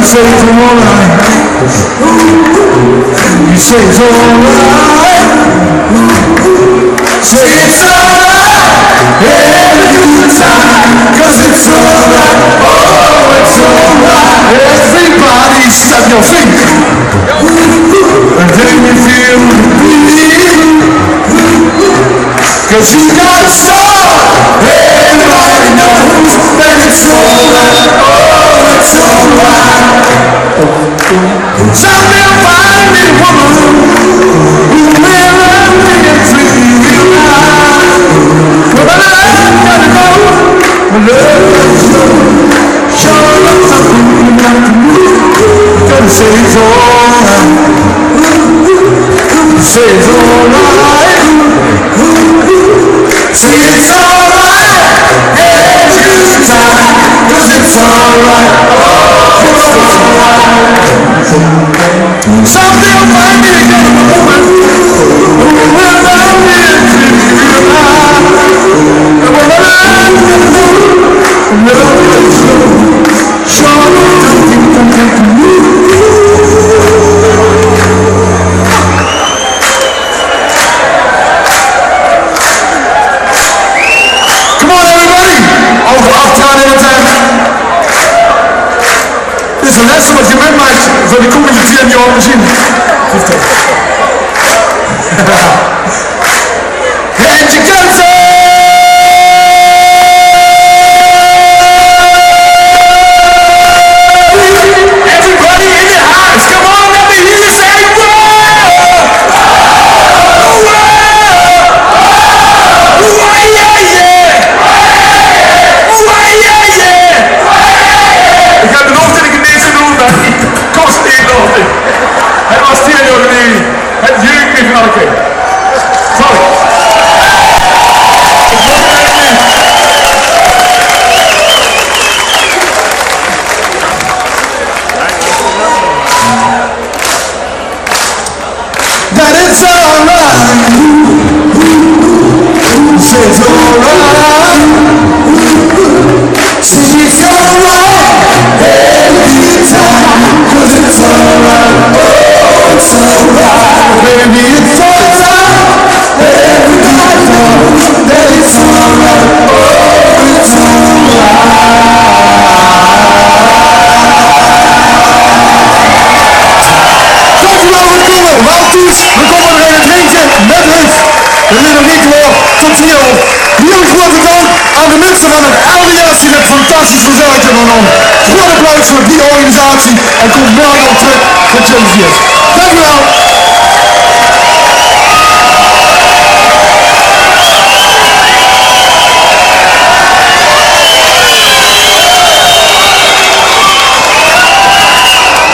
Say it's alright. You say it's alright. Say it's alright. Every time, 'cause it's alright. Oh, it's alright. Everybody stop your feet. And then you feel relief. 'Cause you got a soul. Everybody knows that it's alright. Oh, it's alright. Someday I'll find me a woman who will love me and treat me real right. But I gotta go. My love is slow. Sure enough, something you got to do. Gotta say it's alright. Say it's alright. Say it's alright. Every time, 'cause it's alright. Oh, it's alright. Someday I'll find me a woman who will love me and treat me real right. And when I love is slow, sure enough, something I can do. Come on, everybody! Over Uptown Entertainment. Dit is een les wat je meemaakt van die koekjes die aan je machine. And you can say everybody in the house, come on, let me hear you say whoa! Ik ga de noot in de deze doen, maar het kost niet nodig. Het was hier, het jeuk weer van elke keer. Sorry. That it's alright. Say it's alright. Say it's alright. Every time, 'cause it's alright. Oh, it's alright. Baby, it's alright. Everybody knows that it's alright. Oh, it's alright. Dankjewel voor het komen. Wouters, we komen er in het eentje met Huf. De Little Nico tot hier op. Heel grote dank aan de mensen van het LDS die het fantastisch verzorgd hebben genomen. Groot applaus voor die organisatie en komt morgen op terug voor James Diaz. Dankjewel.